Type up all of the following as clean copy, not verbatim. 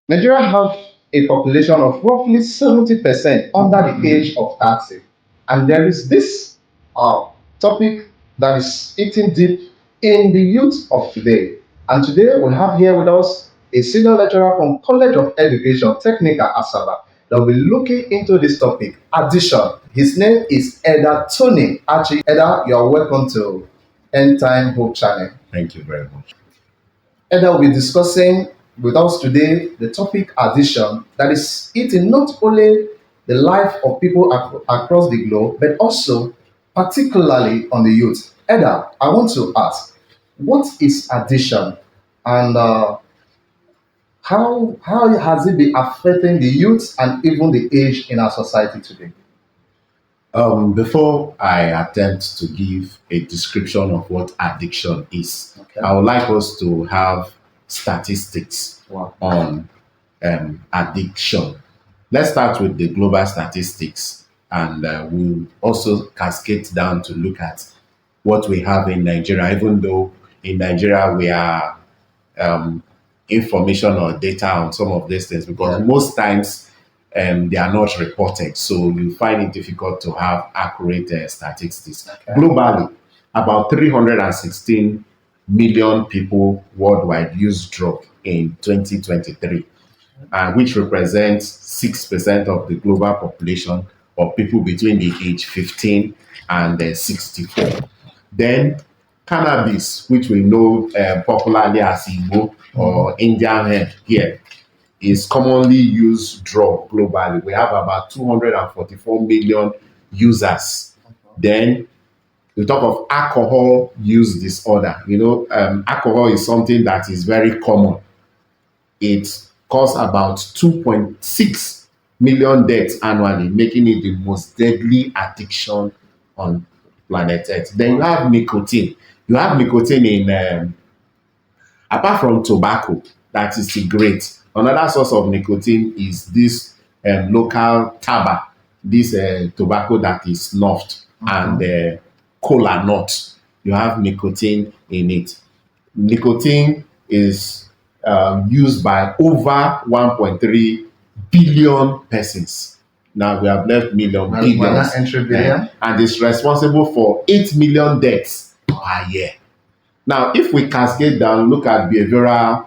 Nigeria have a population of roughly 70% under the age of 30. And there is this topic that is eating deep in the youth of today. And today we have here with us a senior lecturer from College of Education, Technical Asaba, that will be looking into this topic, addiction. His name is Eda Tony Achi. Eda, you are welcome to End Time Hope Channel. Thank you very much. And I will be discussing with us today the topic addiction that is eating not only the life of people across the globe, but also particularly on the youth. Eda, I want to ask, what is addiction and how has it been affecting the youth and even the age in our society today? Before I attempt to give a description of what addiction is, Okay. I would like us to have statistics Wow. on addiction. Let's start with the global statistics, and we'll also cascade down to look at what we have in Nigeria, even though in Nigeria we are um, information or data on some of these things because Yeah. most times they are not reported. So you find it difficult to have accurate statistics. Okay. Globally, about 316 million people worldwide use drug in 2023, which represents 6% of the global population of people between the age 15 and 64. Then cannabis, which we know popularly as Igbo or Indian hemp here, is commonly used drug globally. We have about 244 million users. Then we talk of alcohol use disorder. Alcohol is something that is very common. It causes about 2.6 million deaths annually, making it the most deadly addiction on planet Earth. Then you have nicotine. You have nicotine in apart from tobacco, that is cigarette. Another source of nicotine is this local taba, this tobacco that is snuffed, and cola nut. You have nicotine in it. Nicotine is used by over 1.3 billion persons. Now we have left million, We're billions, not entering billion. and is responsible for 8 million deaths per year. Now, if we cascade down, look at behavioral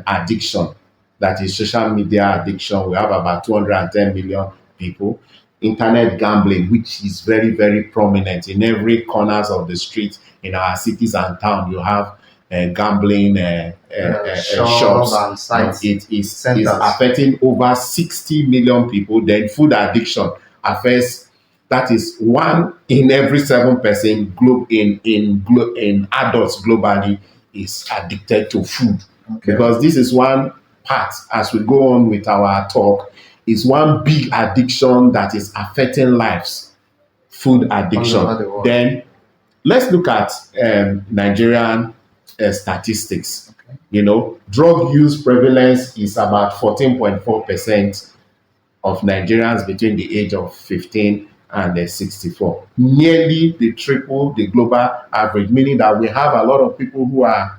addiction, that is social media addiction, we have about 210 million people. Internet gambling, which is very, very prominent in every corners of the street in our cities and town. You have gambling shops. And sites, It is centers. affecting over 60 million people. Then food addiction affects, that is one in every seven person in adults globally is addicted to food. Okay. Because this is one part, as we go on with our talk, is one big addiction that is affecting lives, food addiction. All over the world. Then let's look at Nigerian statistics. Okay. Drug use prevalence is about 14.4% of Nigerians between the age of 15 and 64. Nearly the triple the global average, meaning that we have a lot of people who are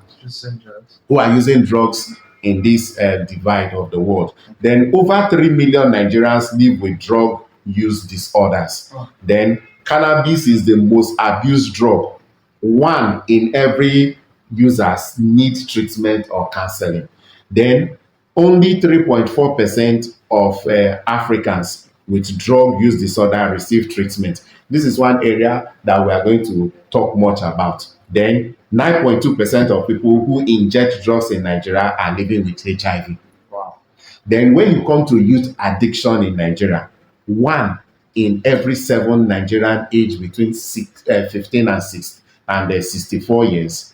using drugs in this divide of the world. Then over 3 million Nigerians live with drug use disorders. Then cannabis is the most abused drug. One in every users need treatment or counseling. Then only 3.4% of Africans with drug use disorder receive treatment. This is one area that we are going to talk much about. Then 9.2% of people who inject drugs in Nigeria are living with HIV. Wow. Then when you come to youth addiction in Nigeria, one in every seven Nigerian aged between 15 and 64 years,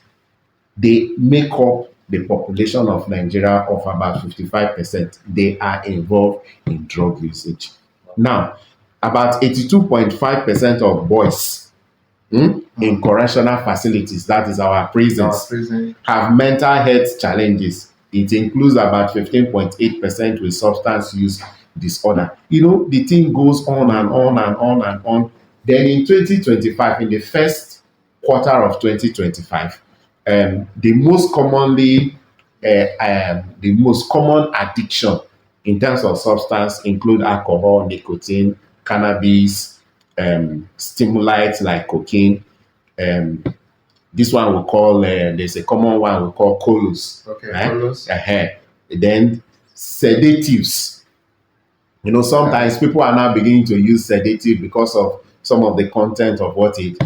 they make up the population of Nigeria of about 55%. They are involved in drug usage. Now, about 82.5% of boys in correctional facilities, that is our prisons, have mental health challenges. It includes about 15.8% with substance use disorder. The thing goes on and on and on and on. Then in 2025, in the first quarter of 2025, the most commonly the most common addiction in terms of substance include alcohol, nicotine, cannabis, stimulants like cocaine. Um, this one we call, there's a common one we call colos. Okay, Right? Carlos. Then sedatives. You know, sometimes people are now beginning to use sedative because of some of the content of what it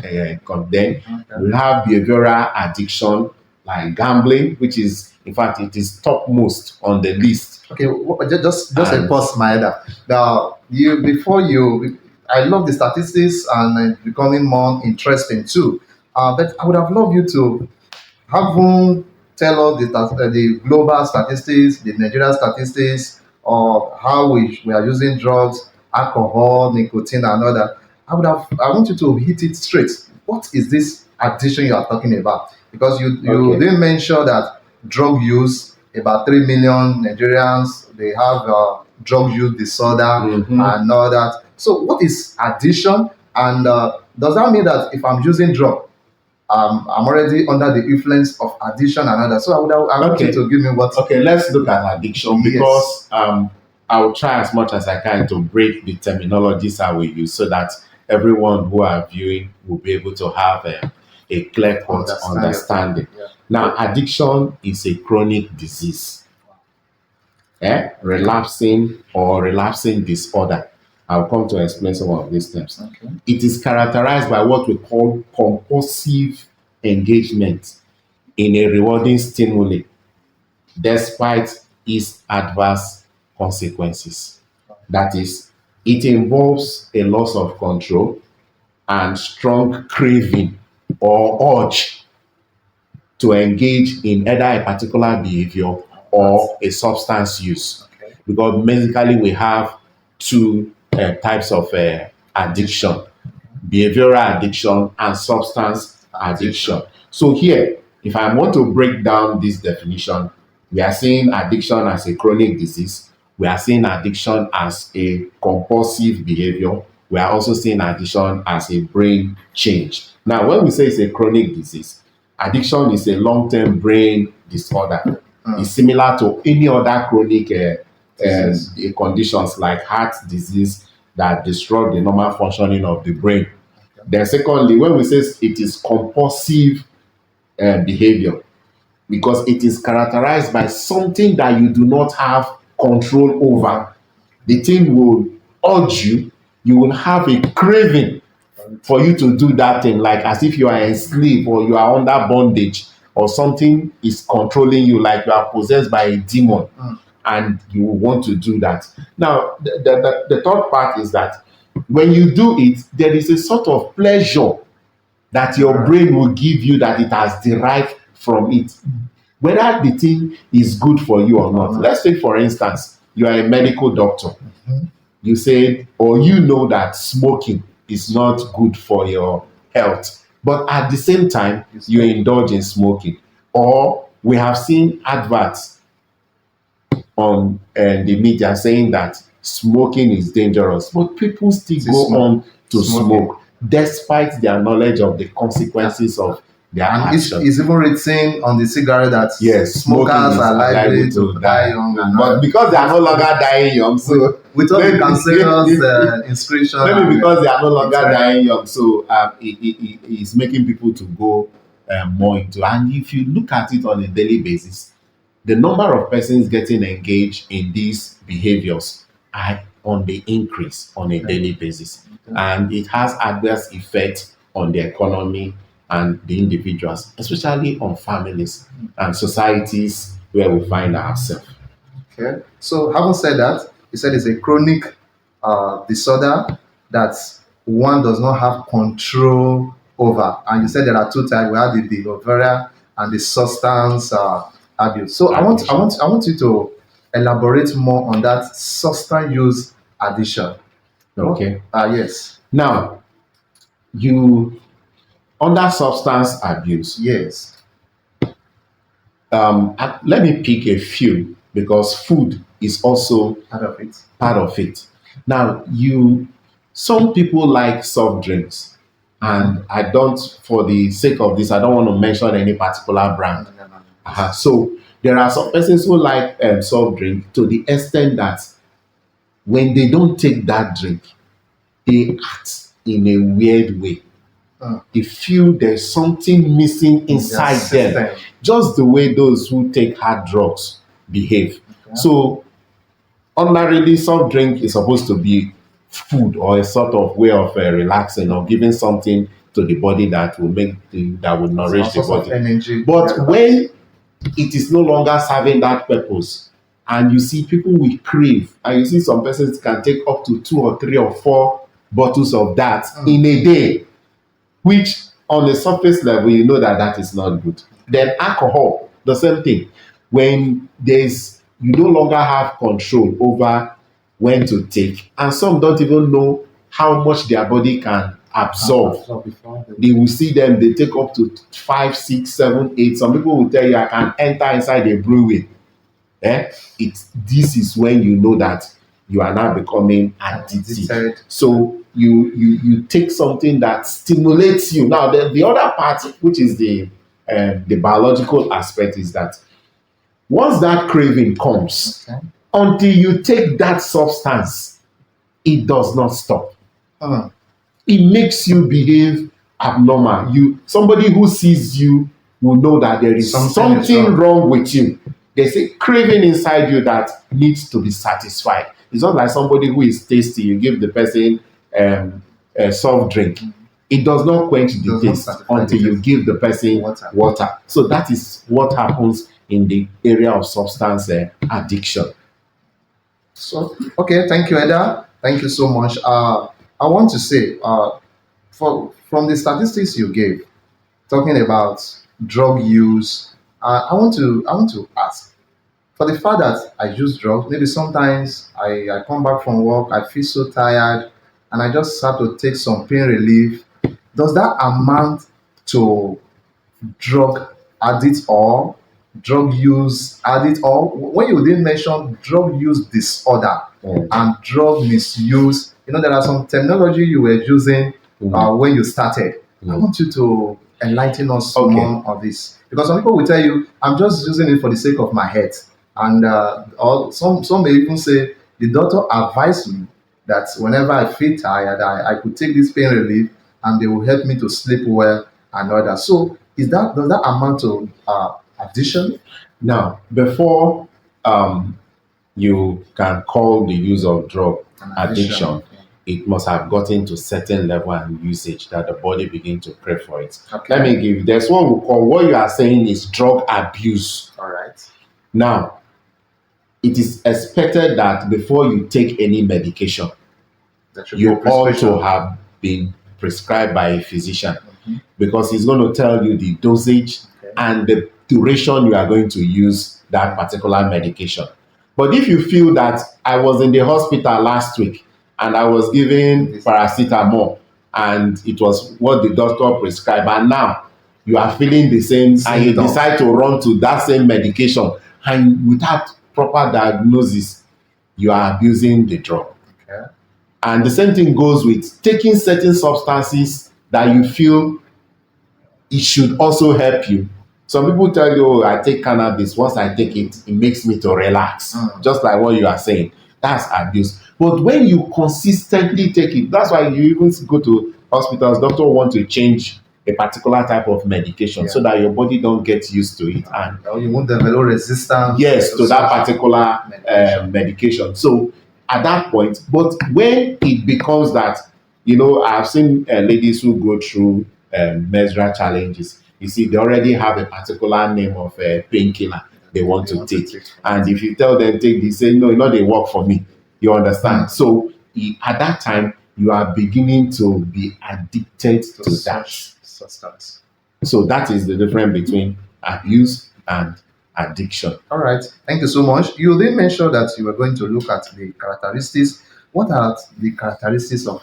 contains. Okay. We have behavioral addiction like gambling, which is, in fact, it is topmost on the list. Okay, just a And pause, Maeda. Now, I love the statistics and it's becoming more interesting too. But I would have loved you to have them tell us the global statistics, the Nigeria statistics, or how we are using drugs, alcohol, nicotine, and all that. I want you to hit it straight. What is this addiction you are talking about? Because you okay, didn't mention that drug use, about 3 million Nigerians, they have drug use disorder and all that. So, what is addiction? And does that mean that if I'm using drug, I'm already under the influence of addiction and other. So I want you okay, to give me what. okay. Let's look at addiction Yes. because I will try as much as I can to break the terminologies I will use so that everyone who are viewing will be able to have a clear-cut understanding. Yeah. Now, addiction is a chronic disease, relapsing or relapsing disorder. I'll come to explain some of these terms. Okay. It is characterized by what we call compulsive engagement in a rewarding stimuli despite its adverse consequences. That is, it involves a loss of control and strong craving or urge to engage in either a particular behavior or a substance use. Okay. Because basically we have two types of addiction: behavioral addiction and substance addiction. So here, if I want to break down this definition, we are seeing addiction as a chronic disease. We are seeing addiction as a compulsive behavior. We are also seeing addiction as a brain change. Now, when we say it's a chronic disease, addiction is a long-term brain disorder. It's similar to any other chronic conditions like heart disease that disrupt the normal functioning of the brain. Then secondly, when we say it is compulsive behavior, because it is characterized by something that you do not have control over. The thing will urge you, you will have a craving for you to do that thing, like as if you are enslaved or you are under bondage or something is controlling you, like you are possessed by a demon and you want to do that. Now, the third part is that when you do it, there is a sort of pleasure that your brain will give you that it has derived from it, whether the thing is good for you or not. Let's take, for instance, you are a medical doctor. You said, or you know that smoking is not good for your health, but at the same time, you indulge in smoking. Or we have seen adverts on the media saying that smoking is dangerous, but people still go on to smoke despite their knowledge of the consequences of their And it's actions. even written on the cigarette that Yes, smokers are likely to die young. And but because they are no longer dying young, so with all the cancerous inscription. maybe because they are no longer dying young, so it is making people to go more into. And if you look at it on a daily basis, the number of persons getting engaged in these behaviors are on the increase on a daily basis, and it has adverse effects on the economy and the individuals, especially on families and societies where we find ourselves. Okay. So, having said that, you said it's a chronic disorder that one does not have control over. And you said there are two types. We have the behavioral and the substance abuse. So, I want you to elaborate more on that substance use addiction. Okay. Yes. Now, you under substance abuse, Yes. let me pick a few because food is also Part of it. part of it. Now, some people like soft drinks, and I don't, for the sake of this, I don't want to mention any particular brand. So there are some persons who like soft drink to the extent that when they don't take that drink, they act in a weird way. They feel there's something missing In their inside them, system. just the way those who take hard drugs behave. Okay. So ordinarily, soft drink is supposed to be food or a sort of way of relaxing or giving something to the body that will that will Some nourish the sort of body. energy. But thereabout. when it is no longer serving that purpose, and you see people will crave, and you see some persons can take up to 2 or 3 or 4 bottles of that in a day, which on the surface level you know that that is not good. Then alcohol, the same thing. When there's you no longer have control over when to take, and some don't even know how much their body can absorb. They will see them, they take up to 5, 6, 7, 8. Some people will tell you, I can enter inside a brewery. This is when you know that you are now becoming addicted. Addicted. So you take something that stimulates you. Now the other part, which is the biological aspect, is that once that craving comes, Okay. until you take that substance, it does not stop. Uh, It makes you behave abnormal. Somebody who sees you will know that there is Something is something wrong with you. There's a craving inside you that needs to be satisfied. It's not like somebody who is tasty, you give the person a soft drink. It does not quench the Does not taste satisfy until the you taste. give the person Water. water. So that is what happens in the area of substance addiction. So, okay, thank you, Eda. Thank you so much. I want to say, from the statistics you gave, talking about drug use, I want to ask, for the fact that I use drugs, maybe sometimes I come back from work, I feel so tired, and I just have to take some pain relief. Does that amount to drug addict or drug use addict, or when you didn't mention drug use disorder and drug misuse, there are some terminology you were using when you started. I want you to enlighten us Okay. more on this, because some people will tell you I'm just using it for the sake of my health, and or some may even say the doctor advised me that whenever I feel tired, I could take this pain relief and they will help me to sleep well and all that. So does that amount to addiction? Now, before you can call the use of drug An addiction, addiction. it must have gotten to certain level and usage that the body begin to crave for it. Okay. Let me give, there's what we call, what you are saying is drug abuse. All right. Now, it is expected that before you take any medication, That should be you a prescription. ought to have been prescribed by a physician, because he's going to tell you the dosage and the duration you are going to use that particular medication. But if you feel that I was in the hospital last week and I was given paracetamol and it was what the doctor prescribed, and now you are feeling the same and you Symptoms. decide to run to that same medication, and without proper diagnosis, you are abusing the drug. Okay. And the same thing goes with taking certain substances that you feel it should also help you. Some people tell you, oh, I take cannabis. Once I take it, it makes me to relax. Just like what you are saying. That's abuse. But when you consistently take it, that's why you even go to hospitals, doctor want to change a particular type of medication so that your body don't get used to it. And Or you won't develop resistance. yes, to that such particular medication. medication. So at that point, but when it becomes that, I've seen ladies who go through menstrual challenges. You see, they already have a particular name of a painkiller they want to take. And if you tell them take this, say, no, they work for me. You understand? So at that time, you are beginning to be addicted to that. such substance. So that is the difference between abuse and addiction. All right. Thank you so much. You did mention that you were going to look at the characteristics. What are the characteristics of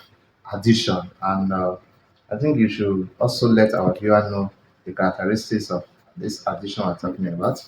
addiction? And I think you should also let our viewer know the characteristics of this addiction we're talking about.